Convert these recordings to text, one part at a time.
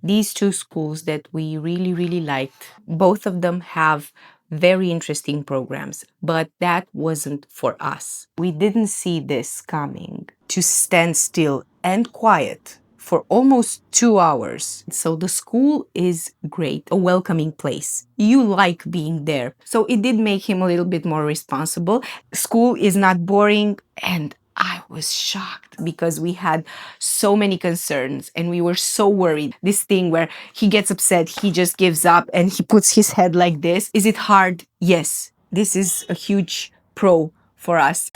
these two schools that we really liked. Both of them have very interesting programs, but that wasn't for us. We didn't see this coming, to stand still and quiet for almost 2 hours. So the school is great, a welcoming place. You like being there. So it did make him a little bit more responsible. School is not boring, and I was shocked because we had so many concerns and we were so worried. This thing where he gets upset, he just gives up and he puts his head like this. Is it hard? Yes. This is a huge pro for us.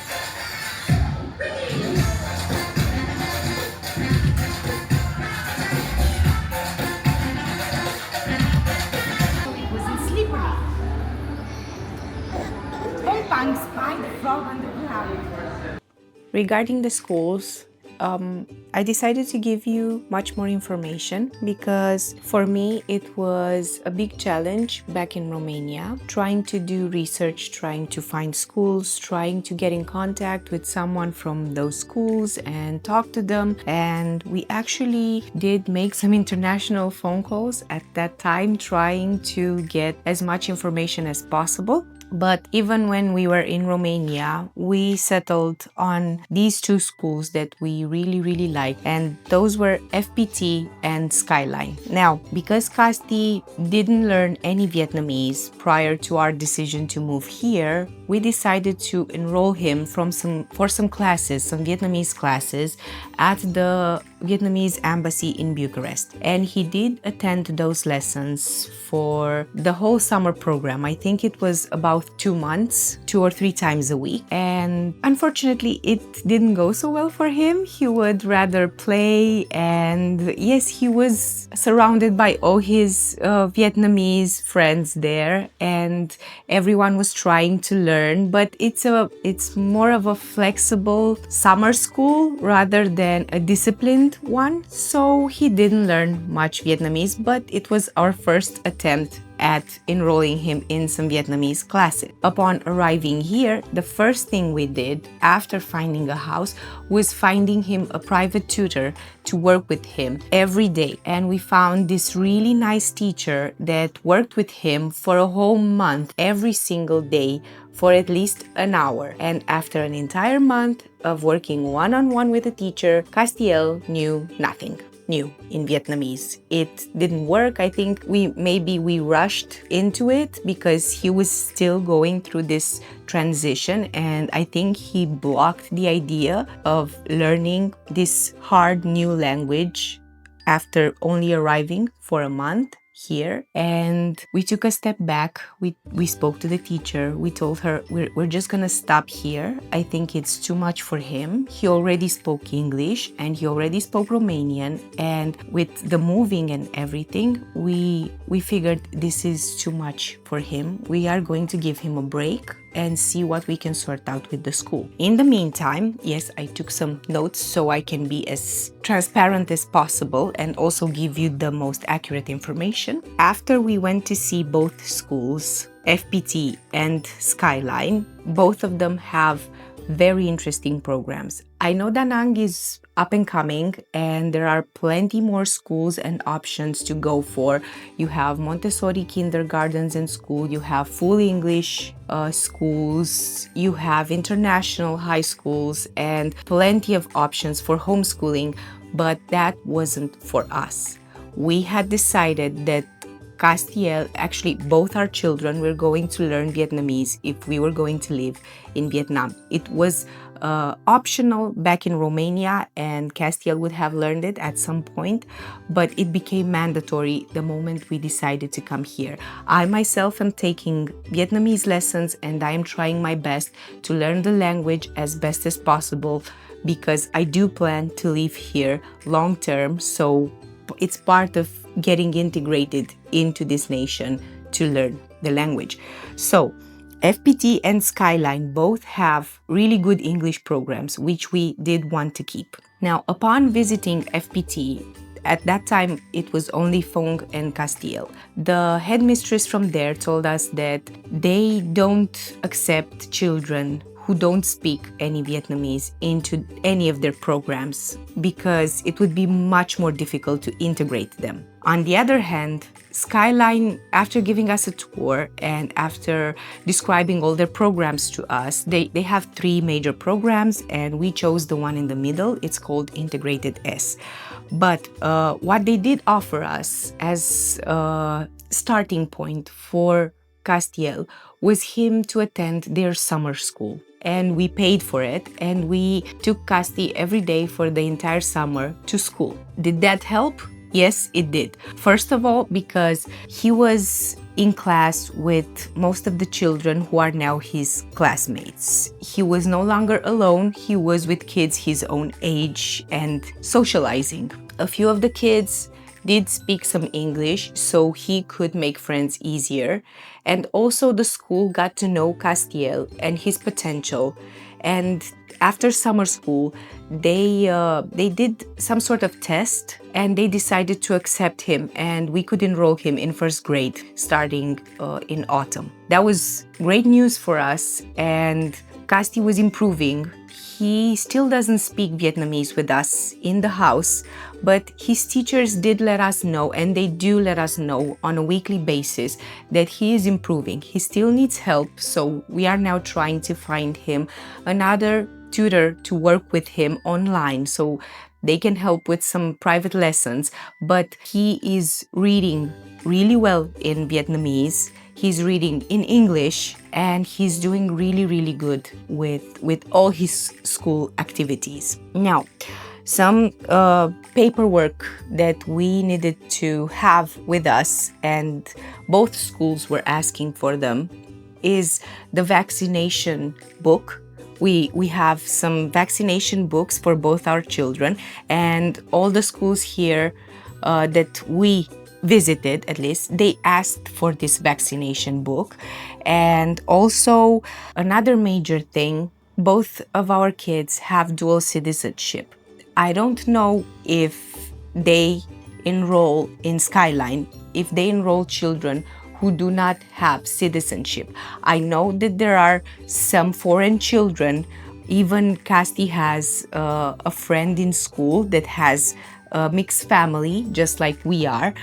Regarding the schools, I decided to give you much more information because for me it was a big challenge back in Romania, trying to do research, trying to find schools, trying to get in contact with someone from those schools and talk to them. And we actually did make some international phone calls at that time, trying to get as much information as possible. But even when we were in Romania, we settled on these two schools that we really liked, and those were FPT and Skyline. Now, because Casti didn't learn any Vietnamese prior to our decision to move here, we decided to enroll him for some classes, some Vietnamese classes at the Vietnamese embassy in Bucharest. And he did attend those lessons for the whole summer program. I think it was about 2 months, 2 or 3 times a week. And unfortunately, it didn't go so well for him. He would rather play, and yes, he was surrounded by all his Vietnamese friends there, and everyone was trying to learn, but it's more of a flexible summer school rather than a disciplined one. So he didn't learn much Vietnamese, but it was our first attempt at enrolling him in some Vietnamese classes. Upon arriving here, the first thing we did after finding a house was finding him a private tutor to work with him every day. And we found this really nice teacher that worked with him for a whole month, every single day, for at least an hour. And after an entire month of working one-on-one with a teacher, Castiel knew nothing new in Vietnamese. It didn't work. I think we rushed into it because he was still going through this transition, and I think he blocked the idea of learning this hard new language after only arriving for a month here. And we took a step back. We spoke to the teacher. We told her we're just gonna stop here. I think it's too much for him. He already spoke English and he already spoke Romanian, and with the moving and everything, we figured this is too much for him. We are going to give him a break and see what we can sort out with the school. In the meantime, yes, I took some notes so I can be as transparent as possible and also give you the most accurate information. After we went to see both schools, FPT and Skyline, both of them have very interesting programs. I know Danang is up and coming, and there are plenty more schools and options to go for. You have Montessori kindergartens and school, you have full English schools, you have international high schools, and plenty of options for homeschooling, but that wasn't for us. We had decided that Castiel, actually both our children, were going to learn Vietnamese if we were going to live in Vietnam. It was optional back in Romania, and Castiel would have learned it at some point, but it became mandatory the moment we decided to come here. I myself am taking Vietnamese lessons, and I am trying my best to learn the language as best as possible because I do plan to live here long term, so it's part of getting integrated into this nation to learn the language. So FPT and Skyline both have really good English programs, which we did want to keep. Now, upon visiting FPT, at that time it was only Phong and Castiel. The headmistress from there told us that they don't accept children who don't speak any Vietnamese into any of their programs because it would be much more difficult to integrate them. On the other hand, Skyline, after giving us a tour and after describing all their programs to us, they have 3 major programs and we chose the one in the middle. It's called Integrated S. But what they did offer us as a starting point for Castiel was him to attend their summer school. And we paid for it and we took Casti every day for the entire summer to school. Did that help? Yes, it did. First of all, because he was in class with most of the children who are now his classmates. He was no longer alone. He was with kids his own age and socializing. A few of the kids did speak some English, so he could make friends easier. And also the school got to know Castiel and his potential. And after summer school, they did some sort of test and they decided to accept him and we could enroll him in first grade starting in autumn. That was great news for us and Casti was improving. He still doesn't speak Vietnamese with us in the house, but his teachers did let us know, and they do let us know on a weekly basis, that he is improving. He still needs help, so we are now trying to find him another tutor to work with him online so they can help with some private lessons. But he is reading really well in Vietnamese. He's reading in English and he's doing really good with all his school activities. Now, some paperwork that we needed to have with us, and both schools were asking for them, is the vaccination book. We have some vaccination books for both our children, and all the schools here that we visited, at least, they asked for this vaccination book. And also another major thing, both of our kids have dual citizenship. I don't know if they enroll in Skyline, if they enroll children who do not have citizenship. I know that there are some foreign children. Even Casti has a friend in school that has a mixed family, just like we are,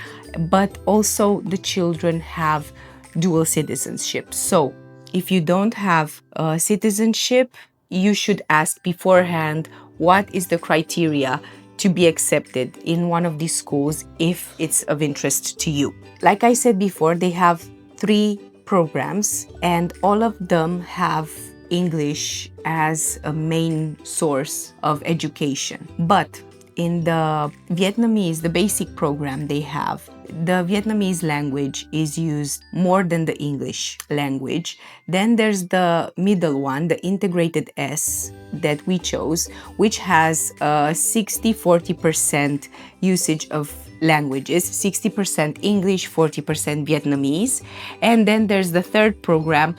but also the children have dual citizenship. So if you don't have citizenship, you should ask beforehand what is the criteria to be accepted in one of these schools if it's of interest to you. Like I said before, they have 3 programs and all of them have English as a main source of education. But in the Vietnamese, the basic program they have, the Vietnamese language is used more than the English language. Then there's the middle one, the integrated S that we chose, which has 60-40% usage of languages, 60% English, 40% Vietnamese. And then there's the third program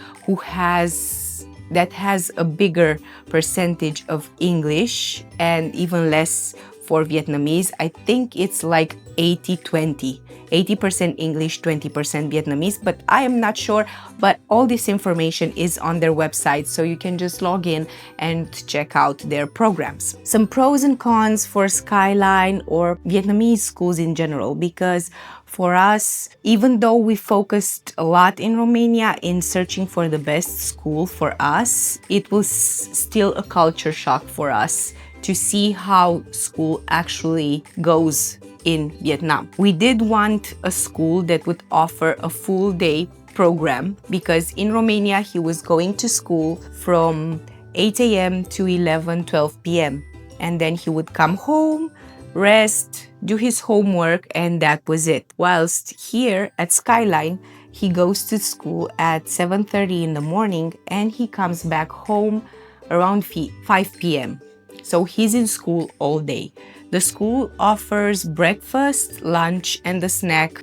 that has a bigger percentage of English and even less for Vietnamese. I think it's like 80-20, 80% English, 20% Vietnamese, but I am not sure. But all this information is on their website, so you can just log in and check out their programs. Some pros and cons for Skyline or Vietnamese schools in general, because for us, even though we focused a lot in Romania in searching for the best school for us, it was still a culture shock for us to see how school actually goes in Vietnam. We did want a school that would offer a full day program, because in Romania he was going to school from 8 a.m. to 12 p.m. and then he would come home, rest, do his homework, and that was it. Whilst here at Skyline, he goes to school at 7:30 in the morning and he comes back home around 5 p.m. So he's in school all day. The school offers breakfast, lunch, and the snack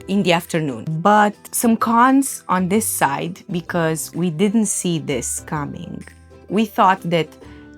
in the afternoon. But some cons on this side, because we didn't see this coming. We thought that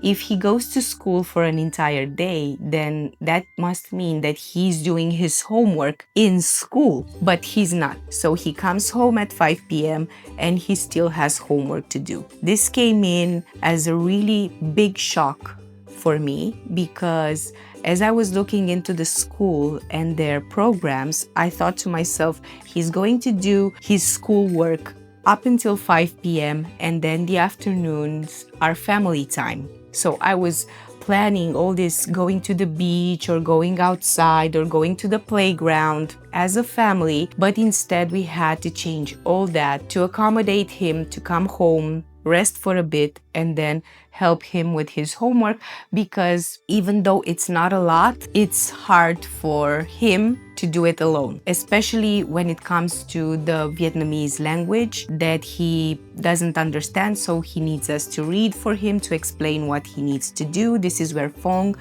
if he goes to school for an entire day, then that must mean that he's doing his homework in school, but he's not. So he comes home at 5 p.m. and he still has homework to do. This came in as a really big shock for me, because As I was looking into the school and their programs, I thought to myself, he's going to do his schoolwork up until 5 p.m. and then the afternoons are family time. So I was planning all this, going to the beach or going outside or going to the playground as a family, but instead we had to change all that to accommodate him to come home, rest for a bit, and then help him with his homework, because even though it's not a lot, it's hard for him to do it alone, especially when it comes to the Vietnamese language that he doesn't understand. So he needs us to read for him, to explain what he needs to do. This is where Phong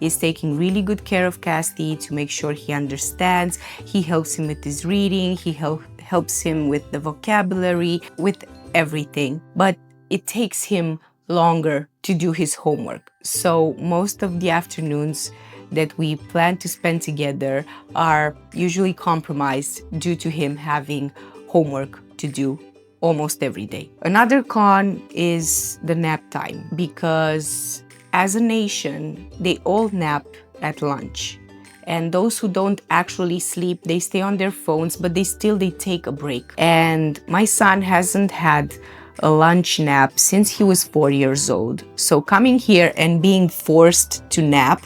is taking really good care of Casti to make sure he understands. He helps him with his reading, he helps him with the vocabulary, with everything. But it takes him longer to do his homework. So most of the afternoons that we plan to spend together are usually compromised due to him having homework to do almost every day. Another con is the nap time, because as a nation, they all nap at lunch. And those who don't actually sleep, they stay on their phones, but they take a break. And my son hasn't had a lunch nap since he was 4 years old. So coming here and being forced to nap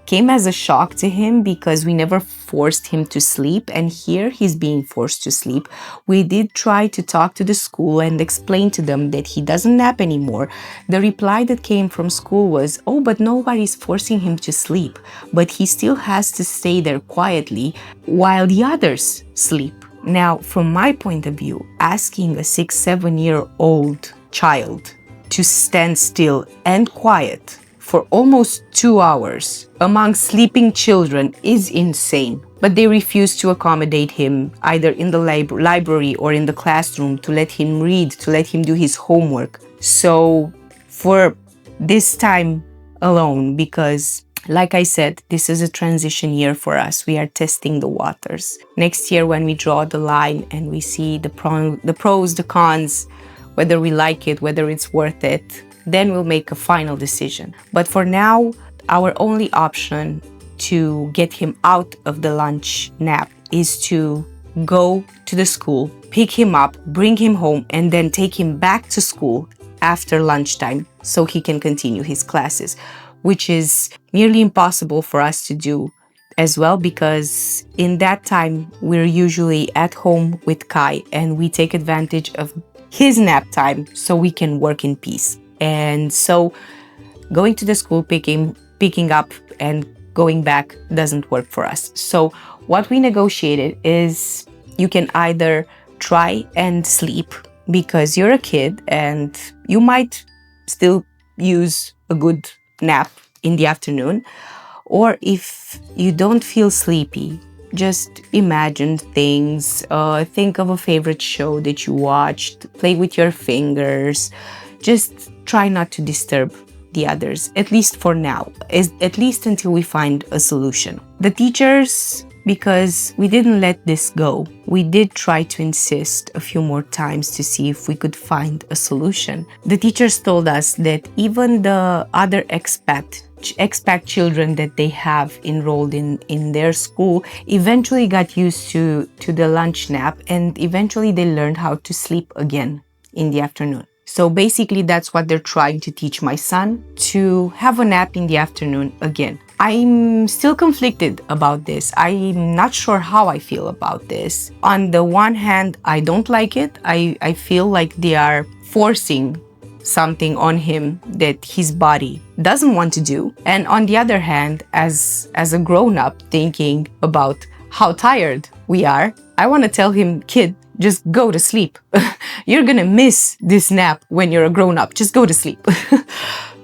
came as a shock to him, because we never forced him to sleep, and here he's being forced to sleep. We did try to talk to the school and explain to them that he doesn't nap anymore. The reply that came from school was, "Oh, but nobody's forcing him to sleep, but he still has to stay there quietly while the others sleep." Now, from my point of view, asking a 6-7-year-old child to stand still and quiet for almost 2 hours among sleeping children is insane. But they refuse to accommodate him either in the library or in the classroom, to let him read, to let him do his homework. So for this time alone, because like I said, this is a transition year for us. We are testing the waters. Next year, when we draw the line and we see the pros, the cons, whether we like it, whether it's worth it, then we'll make a final decision. But for now, our only option to get him out of the lunch nap is to go to the school, pick him up, bring him home, and then take him back to school after lunchtime so he can continue his classes, which is nearly impossible for us to do as well, because in that time we're usually at home with Kai and we take advantage of his nap time so we can work in peace. And so going to the school, picking up and going back doesn't work for us. So what we negotiated is, you can either try and sleep because you're a kid and you might still use a good nap in the afternoon, or if you don't feel sleepy, just imagine things, think of a favorite show that you watched, play with your fingers, just try not to disturb the others, at least for now, at least until we find a solution. The teachers, because we didn't let this go, we did try to insist a few more times to see if we could find a solution. The teachers told us that even the other expat children that they have enrolled in their school eventually got used to the lunch nap, and eventually they learned how to sleep again in the afternoon. So basically that's what they're trying to teach my son, to have a nap in the afternoon again. I'm still conflicted about this. I'm not sure how I feel about this. On the one hand, I don't like it. I feel like they are forcing something on him that his body doesn't want to do. And on the other hand, as a grown-up thinking about how tired we are, I want to tell him, kid, just go to sleep. You're gonna miss this nap when you're a grown-up. Just go to sleep.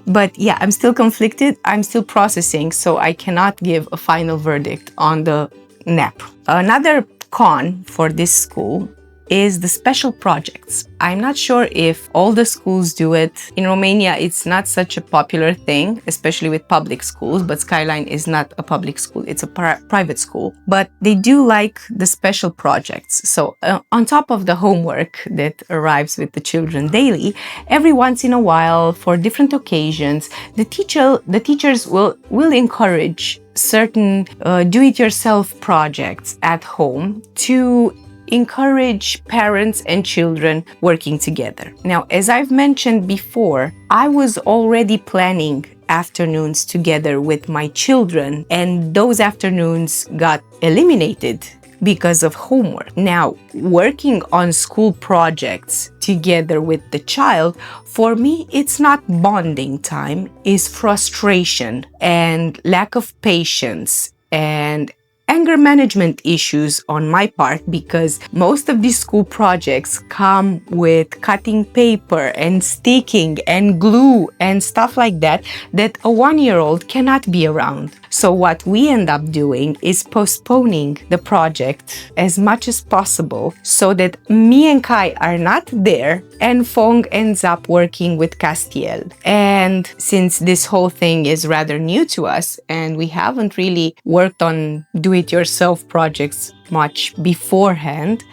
But yeah, I'm still conflicted. I'm still processing, so I cannot give a final verdict on the nap. Another con for this school is the special projects. I'm not sure if all the schools do it. In Romania, it's not such a popular thing, especially with public schools, but Skyline is not a public school, it's a private school. But they do like the special projects. So on top of the homework that arrives with the children daily, every once in a while, for different occasions, the teachers will encourage certain do-it-yourself projects at home to encourage parents and children working together. Now, as I've mentioned before, I was already planning afternoons together with my children, and those afternoons got eliminated because of homework. Now, working on school projects together with the child, for me, it's not bonding time, it's frustration and lack of patience and anger management issues on my part, because most of these school projects come with cutting paper and sticking and glue and stuff like that a 1-year-old cannot be around. So what we end up doing is postponing the project as much as possible so that me and Kai are not there and Fong ends up working with Castiel. And since this whole thing is rather new to us and we haven't really worked on do-it-yourself projects much beforehand,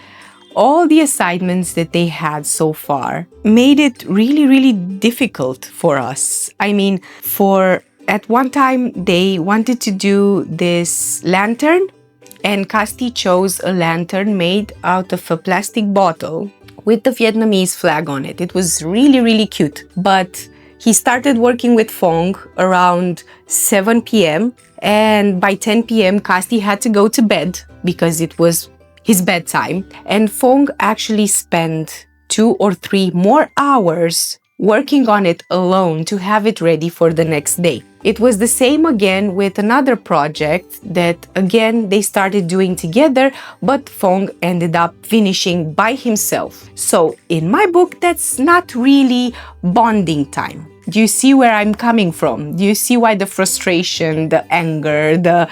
all the assignments that they had so far made it really, really difficult for us. I mean, at one time, they wanted to do this lantern, and Casti chose a lantern made out of a plastic bottle with the Vietnamese flag on it. It was really, really cute. But he started working with Fong around 7 p.m. and by 10 p.m. Casti had to go to bed because it was his bedtime. And Fong actually spent 2 or 3 more hours working on it alone to have it ready for the next day. It was the same again with another project that again they started doing together, but Fong ended up finishing by himself. So in my book, that's not really bonding time. Do you see where I'm coming from? Do you see why the frustration, the anger, the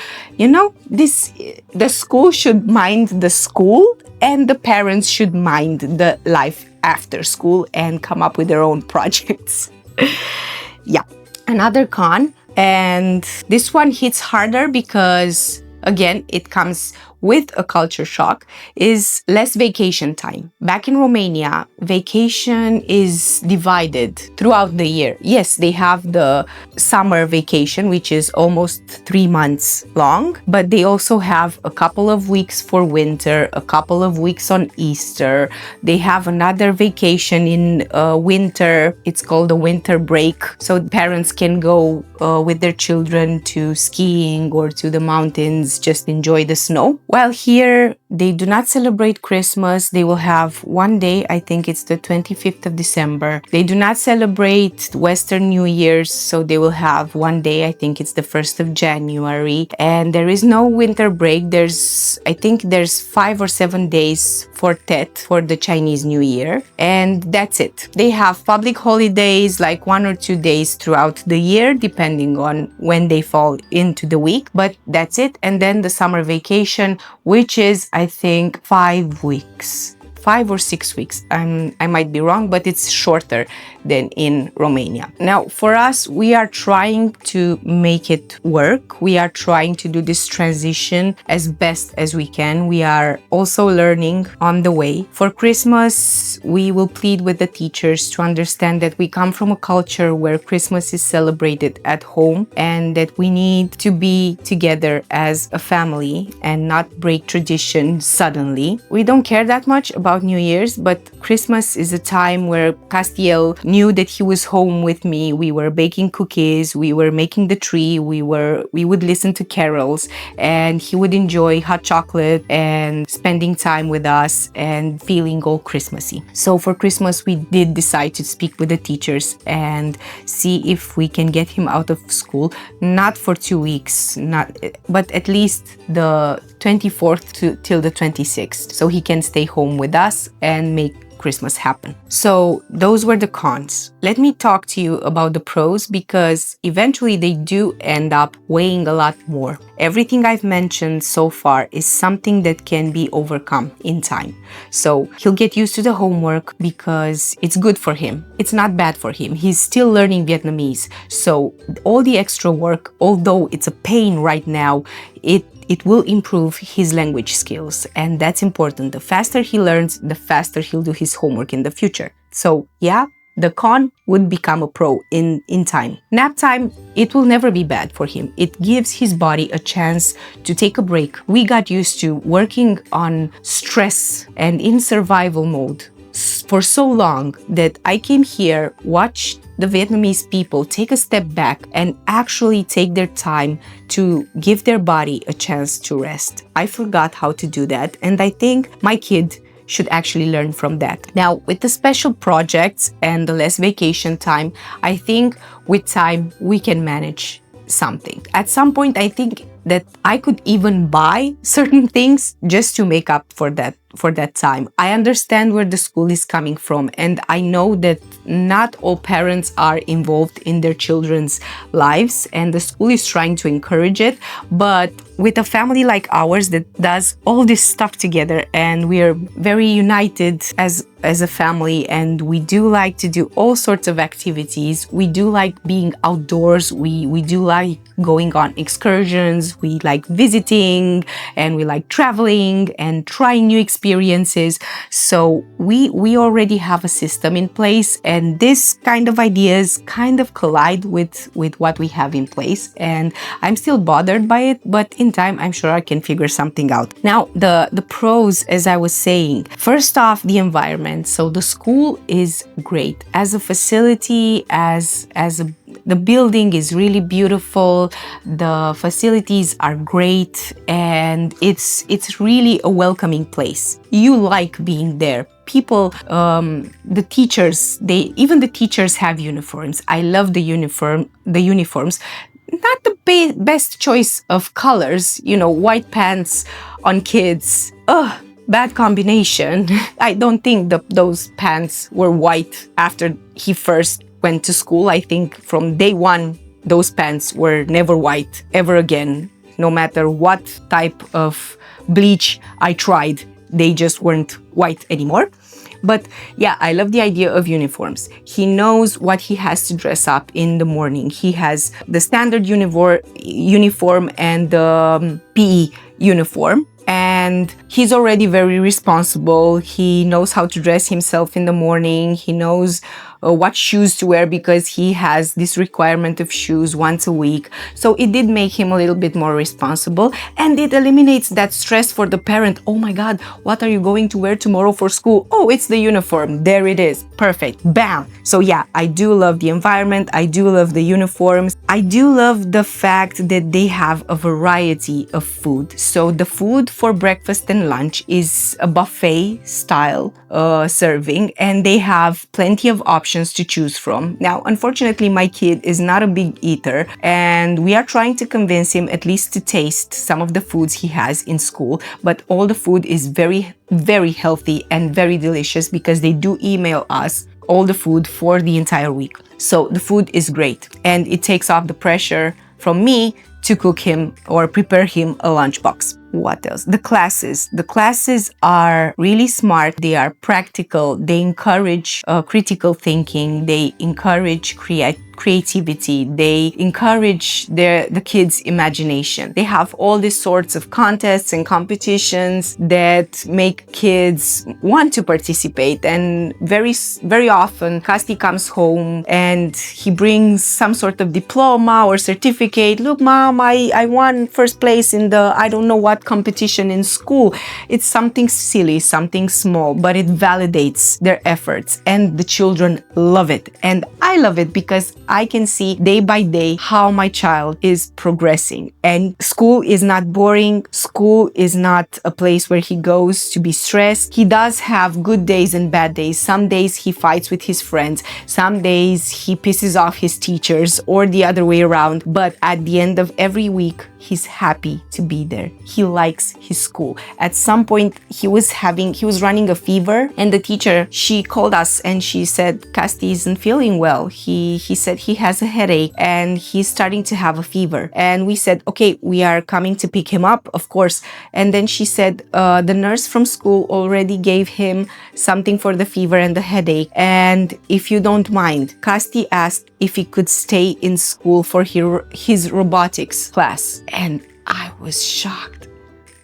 school should mind the school and the parents should mind the life after school and come up with their own projects. Yeah. Another con, and this one hits harder because, again, it comes with a culture shock, is less vacation time. Back in Romania, vacation is divided throughout the year. Yes, they have the summer vacation, which is almost 3 months long, but they also have a couple of weeks for winter, a couple of weeks on Easter. They have another vacation in winter. It's called a winter break. So parents can go with their children to skiing or to the mountains, just enjoy the snow. While here, they do not celebrate Christmas. They will have one day, I think it's the 25th of December. They do not celebrate Western New Year's, so they will have one day, I think it's the 1st of January. And there is no winter break. I think there's 5 or 7 days for Tet, for the Chinese New Year. And that's it. They have public holidays, like 1 or 2 days throughout the year, depending on when they fall into the week. But that's it. And then the summer vacation, which is, I think, 5 weeks. 5 or 6 weeks. I might be wrong, but it's shorter than in Romania. Now, for us, we are trying to make it work. We are trying to do this transition as best as we can. We are also learning on the way. For Christmas, we will plead with the teachers to understand that we come from a culture where Christmas is celebrated at home and that we need to be together as a family and not break tradition suddenly. We don't care that much about New Year's, but Christmas is a time where Castiel knew that he was home with me. We were baking cookies, we were making the tree, we would listen to carols, and he would enjoy hot chocolate and spending time with us and feeling all Christmassy. So for Christmas, we did decide to speak with the teachers and see if we can get him out of school, not for 2 weeks, but at least the 24th till the 26th, so he can stay home with us and make Christmas happen. So those were the cons. Let me talk to you about the pros, because eventually they do end up weighing a lot more. Everything I've mentioned so far is something that can be overcome in time. So he'll get used to the homework because it's good for him. It's not bad for him. He's still learning Vietnamese. So all the extra work, although it's a pain right now, it will improve his language skills, and that's important. The faster he learns, the faster he'll do his homework in the future. So yeah, the con would become a pro in time. Nap time, it will never be bad for him. It gives his body a chance to take a break. We got used to working on stress and in survival mode for so long that I came here, watched the Vietnamese people take a step back and actually take their time to give their body a chance to rest. I forgot how to do that, and I think my kid should actually learn from that. Now, with the special projects and the less vacation time, I think with time we can manage something. At some point, I think that I could even buy certain things just to make up for that time. I understand where the school is coming from, and I know that not all parents are involved in their children's lives, and the school is trying to encourage it. But with a family like ours that does all this stuff together, and we are very united as a family, and we do like to do all sorts of activities. We do like being outdoors. We do like going on excursions. We like visiting, and we like traveling and trying new experiences. So we already have a system in place, and this kind of ideas kind of collide with what we have in place. And I'm still bothered by it, but in time, I'm sure I can figure something out. Now, the pros, as I was saying, first off, the environment. So the school is great as a facility, the building is really beautiful, the facilities are great, and it's really a welcoming place. You like being there. People, the teachers, even the teachers have uniforms. I love the uniforms. Not the best choice of colors, white pants on kids. Ugh, bad combination. I don't think those pants were white after he first went to school. I think from day one, those pants were never white ever again. No matter what type of bleach I tried, they just weren't white anymore. But yeah, I love the idea of uniforms. He knows what he has to dress up in the morning. He has the standard uniform and the PE uniform. And he's already very responsible. He knows how to dress himself in the morning. He knows what shoes to wear because he has this requirement of shoes once a week. So it did make him a little bit more responsible, and it eliminates that stress for the parent. Oh my God, what are you going to wear tomorrow for school? Oh, it's the uniform. There it is. Perfect. Bam. So yeah, I do love the environment. I do love the uniforms. I do love the fact that they have a variety of food. So the food for breakfast and lunch is a buffet style serving, and they have plenty of options to choose from. Now, unfortunately, my kid is not a big eater, and we are trying to convince him at least to taste some of the foods he has in school. But all the food is very, very healthy and very delicious because they do email us all the food for the entire week. So the food is great, and it takes off the pressure from me to cook him or prepare him a lunchbox. What else? The classes. The classes are really smart. They are practical. They encourage critical thinking. They encourage creativity. They encourage the kids' imagination. They have all these sorts of contests and competitions that make kids want to participate. And very, very often, Casti comes home and he brings some sort of diploma or certificate. Look, Mom, I won first place in the I don't know what competition in school. It's something silly, something small, but it validates their efforts, and the children love it. And I love it because I can see day by day how my child is progressing. And school is not boring. School is not a place where he goes to be stressed. He does have good days and bad days. Some days he fights with his friends. Some days he pisses off his teachers, or the other way around. But at the end of every week, he's happy to be there. He likes his school. At some point, he was running a fever, and the teacher, she called us and she said, Casti isn't feeling well. He said he has a headache and he's starting to have a fever. And we said, okay, we are coming to pick him up, of course. And then she said, the nurse from school already gave him something for the fever and the headache. And if you don't mind, Casti asked if he could stay in school for his robotics class. And I was shocked.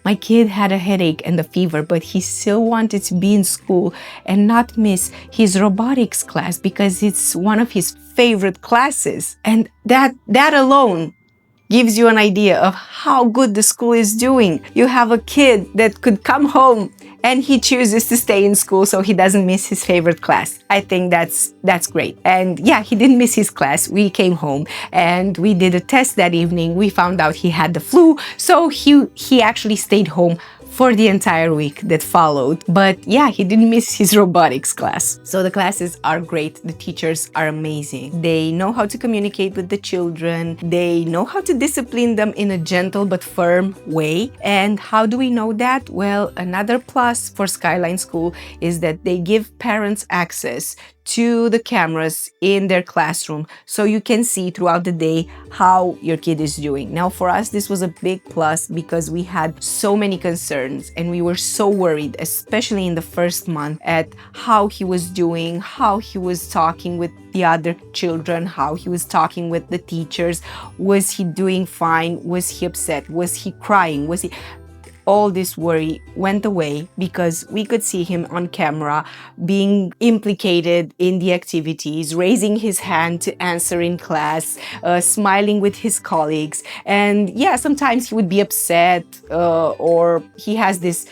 My kid had a headache and a fever, but he still wanted to be in school and not miss his robotics class because it's one of his favorite classes. And that alone gives you an idea of how good the school is doing. You have a kid that could come home and he chooses to stay in school so he doesn't miss his favorite class. I think that's great. And yeah, he didn't miss his class. We came home and we did a test that evening. We found out he had the flu, so he actually stayed home for the entire week that followed. But yeah, he didn't miss his robotics class. So the classes are great. The teachers are amazing. They know how to communicate with the children. They know how to discipline them in a gentle but firm way. And how do we know that? Well, another plus for Skyline School is that they give parents access to the cameras in their classroom so you can see throughout the day how your kid is doing. Now, for us, this was a big plus because we had so many concerns and we were so worried, especially in the first month, at how he was doing, how he was talking with the other children, how he was talking with the teachers. Was he doing fine? Was he upset? Was he crying? All this worry went away because we could see him on camera being implicated in the activities, raising his hand to answer in class, smiling with his colleagues. And yeah, sometimes he would be upset or he has this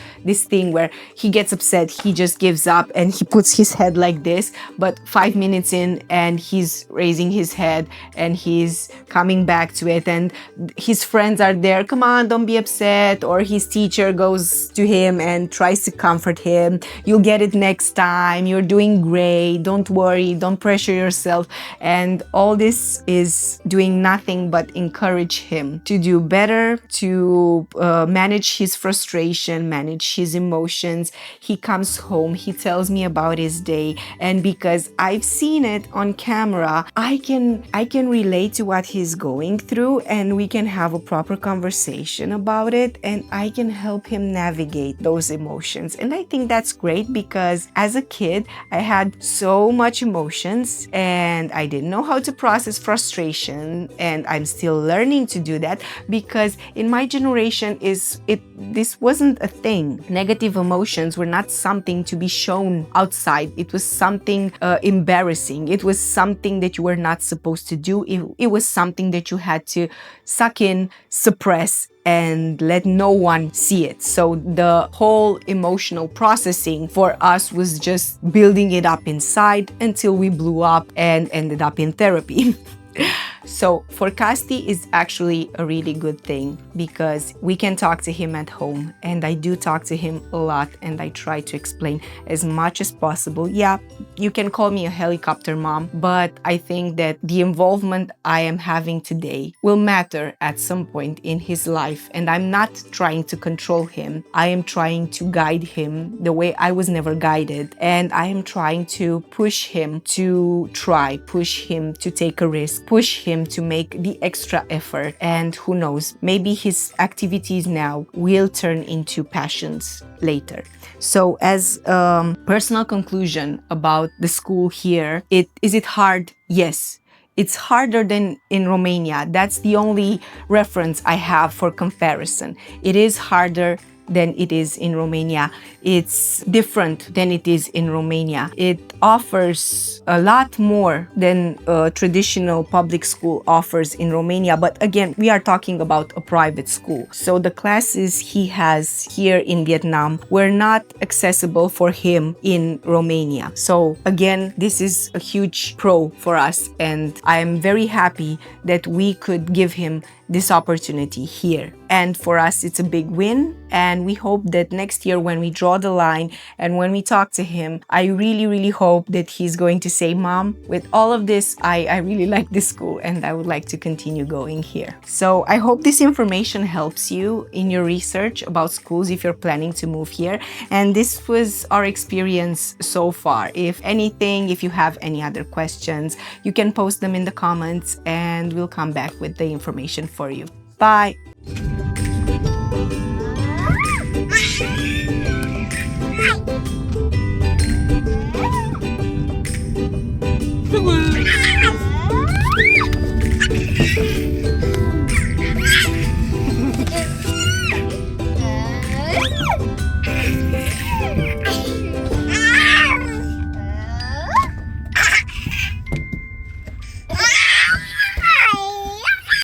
thing where he gets upset, he just gives up and he puts his head like this. But 5 minutes in and he's raising his head and he's coming back to it, and his friends are there, come on, don't be upset, or his teacher goes to him and tries to comfort him. You'll get it next time. You're doing great. Don't worry. Don't pressure yourself. And all this is doing nothing but encourage him to do better, to manage his frustration, manage his emotions. He comes home. He tells me about his day. And because I've seen it on camera, I can relate to what he's going through, and we can have a proper conversation about it, and I can help him navigate those emotions. And I think that's great because as a kid, I had so much emotions and I didn't know how to process frustration, and I'm still learning to do that because in my generation this wasn't a thing. Negative emotions were not something to be shown outside. It was something embarrassing. It was something that you were not supposed to do. It was something that you had to suck in, suppress, and let no one see it. So the whole emotional processing for us was just building it up inside until we blew up and ended up in therapy. So for Casti is actually a really good thing because we can talk to him at home, and I do talk to him a lot, and I try to explain as much as possible. Yeah, you can call me a helicopter mom, but I think that the involvement I am having today will matter at some point in his life, and I'm not trying to control him. I am trying to guide him the way I was never guided, and I am trying to push him to try, push him to take a risk, push him to make the extra effort, and who knows, maybe his activities now will turn into passions later. So as a personal conclusion about the school here, is it hard? Yes. It's harder than in Romania. That's the only reference I have for comparison. It is harder than it is in Romania. It's different than it is in Romania. It offers a lot more than a traditional public school offers in Romania. But again, we are talking about a private school. So the classes he has here in Vietnam were not accessible for him in Romania. So again, this is a huge pro for us. And I am very happy that we could give him this opportunity here. And for us, it's a big win. And we hope that next year when we draw the line and when we talk to him, I really, really hope that he's going to say, Mom, with all of this, I really like this school and I would like to continue going here. So I hope this information helps you in your research about schools if you're planning to move here. And this was our experience so far. If anything, if you have any other questions, you can post them in the comments and we'll come back with the information for you. Bye!